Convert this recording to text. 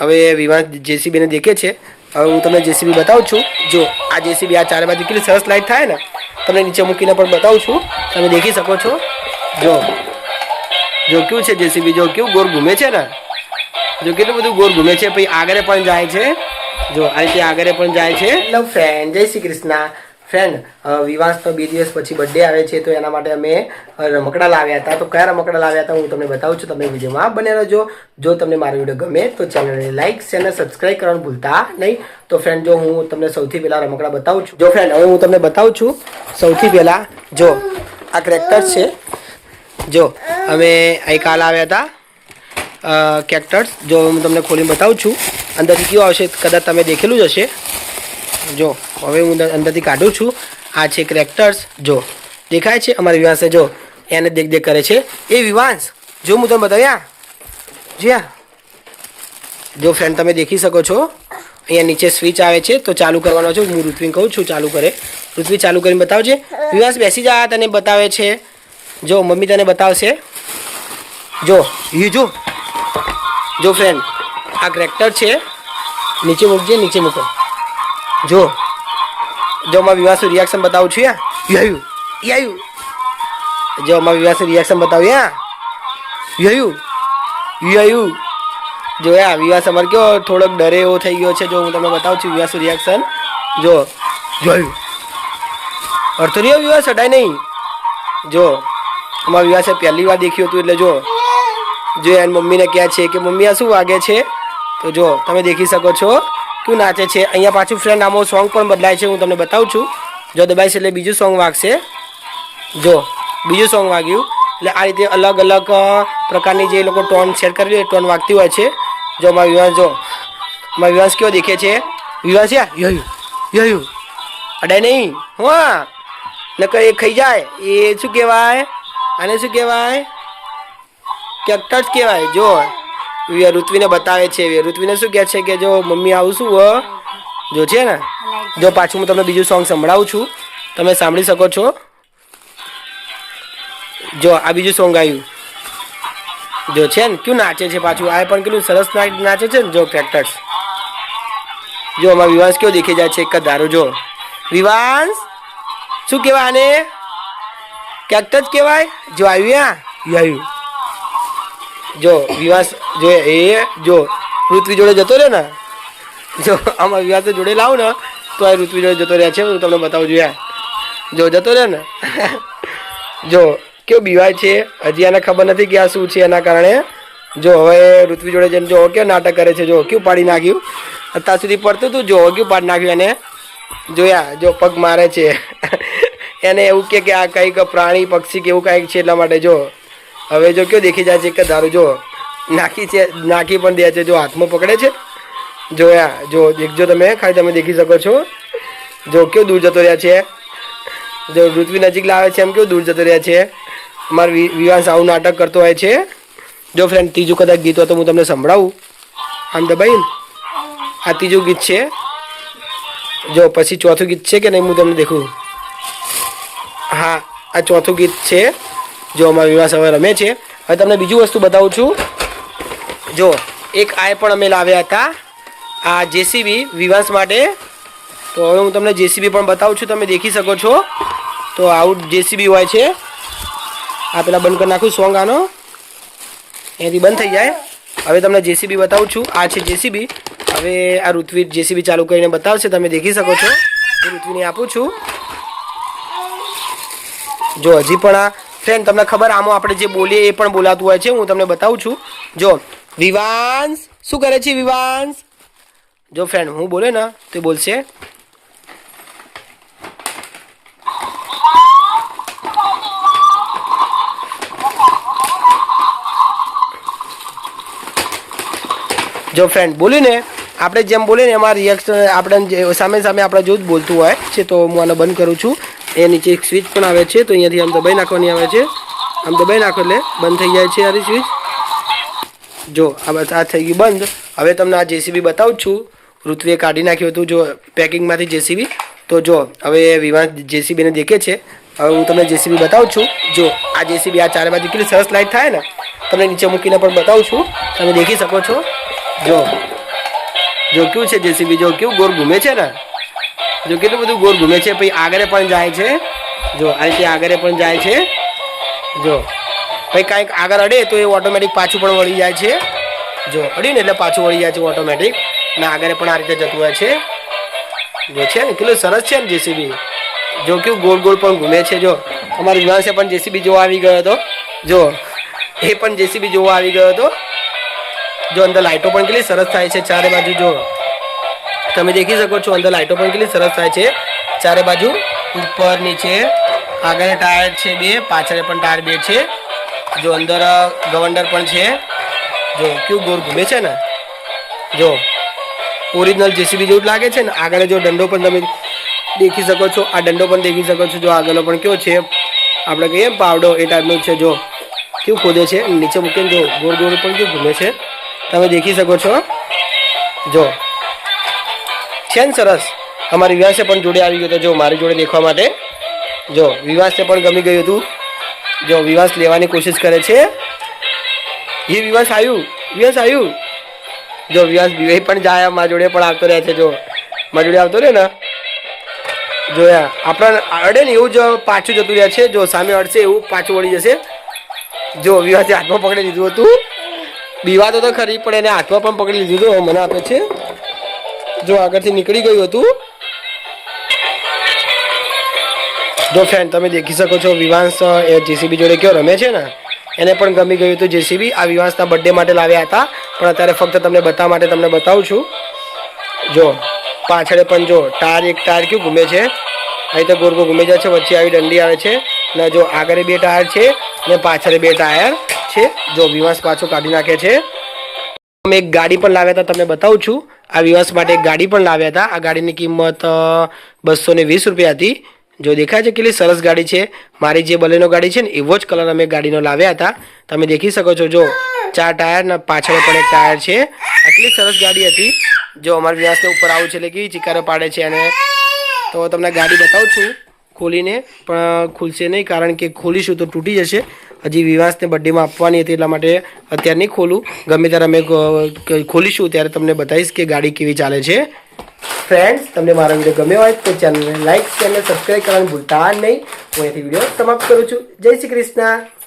હવે વિવાસ જેસીબીને દેખે છે. હવે હું તમને જેસીબી બતાવું છું. જો આ જેસીબી આ ચારે બાજુ કેટલી સરસ લાઈટ થાય ને, તમને નીચે મૂકીને પણ બતાવું છું, તમે દેખી શકો છો. જો જો કેવું છે જેસીબી, જો કેવું ગોળ ઘૂમે છે ને, જો કેટલું બધું ગોળ ઘૂમે છે. પછી આગળ પણ જાય છે. જો આ રીતે આગળ પણ જાય છે. હેલો ફ્રેન્ડ, જય શ્રી કૃષ્ણ. ફ્રેન્ડ, વિવાસનો 2 દિવસ પછી બર્થડે આવે છે, તો એના માટે અમે રમકડા લાવ્યા હતા. તો કયા રમકડા લાવ્યા હતા હું તમને બતાવું છું. તમે વિડીયોમાં બને રહેજો. જો તમને મારો વિડીયો ગમે તો ચેનલને લાઈક શેર અને સબસ્ક્રાઈબ કરવાનું ભૂલતા નહીં. તો ફ્રેન્ડ, જો હું તમને સૌથી પહેલાં રમકડા બતાવું છું. જો ફ્રેન્ડ, હવે હું તમને બતાવું છું. સૌથી પહેલાં જો આ ક્રેક્ટર્સ છે. જો અમે અહીં કાલ આવ્યા હતા કેક્ટર્સ. જો હું તમને ખોલીને બતાવું છું. અંદરથી કેવું આવશે કદાચ તમે દેખેલું જ હશે. જો હવે હું અંદરથી કાઢું છું. આ છે ક્રેક્ટર્સ. જો દેખાય છે અમારા વિવાંશે. જો એને દેખ કરે છે. એ વિવાંશ જો હું તમને બતાવ્યા જ્યાં જો ફ્રેન્ડ તમે દેખી શકો છો. અહીંયા નીચે સ્વિચ આવે છે, તો ચાલુ કરવાનો છે. હું ઋત્વિને કહું છું ચાલુ કરે. ઋત્વિ ચાલુ કરીને બતાવજે. વિવાંશ બેસી જા, તને બતાવે છે. જો મમ્મી તને બતાવશે. જો જો ફ્રેન્ડ, આ ક્રેક્ટર છે. નીચે મૂકજે, નીચે મૂકો. જો અમારા વિવાસનું રિએક્શન બતાવું છું. યાયું જો અમારા વિવાસનું રિએક્શન બતાવ્યું. યાયું જો વિવાસ અમારે કેવો થોડોક ડરે એવો થઈ ગયો છે. જો હું તમને બતાવું છું વિવાસનું રિએક્શન. જો જોયું અડધો નહીં વિવાસ હટાય નહીં. જો અમારા વિવાસે પહેલી વાર દેખ્યું હતું, એટલે જો એની મમ્મીને કહે છે કે મમ્મી આ શું વાગે છે. તો જો તમે દેખી શકો છો શું નાચે છે. અહીંયા પાછું ફ્રેન્ડ આમાં સોંગ પણ બદલાય છે. હું તમને બતાવું છું. જો દબાઈશ એટલે બીજું સોંગ વાગશે. જો બીજું સોંગ વાગ્યું. એટલે આ રીતે અલગ અલગ પ્રકારની જે લોકો ટોન સેટ કરી એ ટોન વાગતી હોય છે. જો અમારા વિવાસ કેવો દેખે છે. વિવાસ યયું અડાય નહીં. હા નકર એ ખાઈ જાય. એ શું કહેવાય? આને શું કહેવાય? કેક્ટસ કહેવાય. જો ઋત્વિને બતાવે છે. ઋત્વિને શું કહે છે કે જો મમ્મી આવું શું જો છે ને. જો પાછું હું તમને બીજું સોંગ સંભળાવું છું, તમે સાંભળી શકો છો. જો આ બીજું સોંગ આવ્યું. જો છે ને ક્યું નાચે છે પાછું. આ પણ કેટલું સરસ નાચે છે ને. જો કેક્ટસ જો અમારા વિવાંશ કેવો દેખી જાય છે એક જ ધારો. જો વિવાંશ શું કહેવાય આને? કેક્ટસ કહેવાય. જો આવ્યું જો વિવાસ જો જો ઋત્વિ જોડે જતો રહે ને. જો આમાં વિવાસ જોડે લાવું ને તો આ ઋત્વિ જોડે જતો રહે છે. હું તમને બતાવું છું. જો જતો રહે ને. જો કેવું બીવાય છે. હજી એને ખબર નથી કે આ શું છે. એના કારણે જો હવે ઋત્વિ જોડે જઈને જો કેવું નાટક કરે છે. જો કેવું પાડી નાખ્યું. અત્યાર સુધી પડતું હતું. જો કેવું પાડી નાખ્યું એને. જોયા જો પગ મારે છે. એને એવું કે આ કંઈક પ્રાણી પક્ષી કે એવું કંઈક છે એટલા માટે. જો હવે જો કેવું દેખી જાય છે એક દારૂ. જો નાખી પણ દે છે. જો હાથમાં પકડે છે. જોયા જો દેખજો તમે ખાલી તમે દેખી શકો છો. જો કેવું દૂર જતો રહ્યા છે. જો ઋત્વિ નજીક લાવે છે એમ કેવું દૂર જતો રહ્યા છે. અમારો વિવાંશ આવું નાટક કરતો હોય છે. જો ફ્રેન્ડ ત્રીજું કદાચ ગીત હોય તો હું તમને સંભળાવું. આમ દબાઈને આ ત્રીજું ગીત છે. જો પછી ચોથું ગીત છે કે નહીં હું તમને દેખું. હા આ ચોથું ગીત છે. જો અમારા વિવાસ હવે રમે છે. હવે તમને બીજું વસ્તુ બતાવું છું. જો એક આ પણ અમે લાવ્યા હતા આ જેસીબી વિવાસ માટે. તો હવે હું તમને જેસીબી પણ બતાવું છું. તમે દેખી શકો છો. તો આવું જેસીબી હોય છે. આ પેલા બંધ કરી નાખું સોંગ આનો. અહીંયાથી બંધ થઈ જાય. હવે તમને જેસીબી બતાવું છું. આ છે જેસીબી. હવે આ ઋત્વિ જેસીબી ચાલુ કરીને બતાવશે. તમે દેખી શકો છો. હું ઋત્વિને આપું છું. જો હજી પણ આ ફ્રેન્ડ તમને ખબર આમાં આપણે જે બોલીએ એ પણ બોલાતું હોય છે. હું તમને બતાવું છું. જો વિવાંશ શું કરે છે. વિવાંશ જો ફ્રેન્ડ હું બોલે ને તો બોલશે. જો ફ્રેન્ડ બોલ્યું ને આપણે જેમ બોલે ને એમાં રિએક્શન આપણે સામે આપણે જો જ બોલતું હોય છે. તો હું આને બંધ કરું છું. એ નીચે એક સ્વિચ પણ આવે છે. તો અહીંયાથી આમ દબાઈ નાખવાની આવે છે. આમ દબાઈ નાખો એટલે બંધ થઈ જાય છે. આરી સ્વિચ જો આ બસ આ થઈ ગયું બંધ. હવે તમને આ જેસીબી બતાવું છું. ઋત્વિએ કાઢી નાખ્યું હતું જો પેકિંગમાંથી જેસીબી. તો જો હવે વિવાસ જેસીબીને દેખે છે. હવે હું તમને જેસીબી બતાવું છું. જો આ જેસીબી આ ચારે બાજુ કેટલી સરસ લાઈટ થાય ને, તમને નીચે મૂકીને પણ બતાવું છું. તમે દેખી શકો છો. જો જો કેવું છે જેસીબી, જો કેવું ગોળ ઘૂમે છે ને, જો કેટલું બધું ગોળ ઘૂમે છે. પછી આગળ પણ જાય છે, જો આ રીતે આગળ પણ જાય છે. જો પછી કાંઈક આગળ અડે તો એ ઓટોમેટિક પાછું પણ વળી જાય છે. જો અડી ને એટલે પાછું વળી જાય છે ઓટોમેટિક, ને આગળ પણ આ રીતે જતું હોય છે. જો છે ને કેટલું સરસ છે ને જેસીબી, જો કેવું ગોળ ગોળ પણ ઘૂમે છે. જો અમારી વિવાંશે પણ જેસીબી જોવા આવી ગયો હતો. જો એ પણ જેસીબી જોવા આવી ગયો હતો. જો અંદર લાઇટો પણ કેટલી સરસ થાય છે ચારે બાજુ. જો તમે દેખી શકો છો અંદર લાઇટો પણ કેટલી સરસ થાય છે ચારે બાજુ, ઉપર નીચે. આગળ ટાયર છે 2, પાછળ પણ ટાયર 2 છે. જો અંદર ગવંડર પણ છે. જો કેવું ગોળ ઘૂમે છે ને, જો ઓરિજિનલ જેસીબી જેવું લાગે છે ને. આગળ જો દંડો પણ તમે દેખી શકો છો, આ દંડો પણ દેખી શકો છો. જો આગળનો પણ કેવો છે, આપણે કહીએ પાવડો એ ટાઈપનો છે. જો કેવું ખોદે છે નીચે મૂકીને, જો ગોળ ગોળ પણ કેવું ઘૂમે છે તમે દેખી શકો છો. જો છે ને સરસ. અમારી વિવાસે પણ જોડે આવી ગયો હતો, જો મારી જોડે દેખવા માટે. જો વિવાસને પણ ગમી ગયું હતું. જો વિવાસ લેવાની કોશિશ કરે છે. એ વિવાસ આવ્યું. જો વિવાસ વિવાહ પણ જાય, મારા જોડે પણ આવતો રહે છે. જો મારા જોડે આવતો રહે ને, જોયા આપણા અડે ને એવું જ પાછું જતું રહે છે. જો સામે અડશે એવું પાછું વળી જશે. જો વિવાસે હાથમાં પકડી લીધું હતું. બીવાતો તો ખરી પણ એને હાથમાં પણ પકડી લીધું હતું. મને આપે છે. જો આગળથી નીકળી ગયું હતું. જો ફ્રેન્ડ તમે દેખી શકો છો વિવાંશ એ જેસીબી જોડે કેવો રમે છે ને, એને પણ ગમી ગયું હતું જેસીબી. આ વિવાંશના બર્થડે માટે લાવ્યા હતા, પણ અત્યારે ફક્ત તમને બતાવવા માટે તમને બતાવું છું. જો પાછળ પણ જો એક ટાયર કેવું ઘૂમે છે, અહીં તો ગોળ ગોળ ઘૂમે જાય છે. વચ્ચે આવી દંડી આવે છે, ને જો આગળ 2 ટાયર છે ને પાછળ 2 ટાયર છે. જો વિવાંશ પાછો કાઢી નાખે છે. અમે એક ગાડી પણ લાવ્યા હતા, તમને બતાવું છું. આ વિવાસ માટે એક ગાડી પણ લાવ્યા હતા. આ ગાડીની કિંમત 220 રૂપિયા હતી. જો દેખાય છે કેટલી સરસ ગાડી છે. મારી જે બલેનો ગાડી છે ને એવો જ કલર અમે ગાડીનો લાવ્યા હતા. તમે દેખી શકો છો. જો 4 ટાયર ને પાછળ પણ એક ટાયર છે. આટલી સરસ ગાડી હતી. જો અમારા વિવાસને ઉપર આવું છે એટલે કેવી ચિકારો પાડે છે. અને તો તમને ગાડી બતાવું છું ખોલીને, પણ ખુલશે નહીં કારણ કે ખોલીશું તો તૂટી જશે. હજી વિવાસને બર્થડેમાં આપવાની હતી એટલા માટે અત્યારે નહીં ખોલું. ગમે ત્યારે અમે ખોલીશું ત્યારે તમને બતાવીશ કે ગાડી કેવી ચાલે છે. ફ્રેન્ડ્સ તમને મારો વિડીયો ગમ્યો હોય તો ચેનલને લાઈક, ચેનલ સબસ્ક્રાઈબ કરવાનું ભૂલતા નહીં. હું અહીંથી વિડીયો સમાપ્ત કરું છું. જય શ્રી કૃષ્ણ.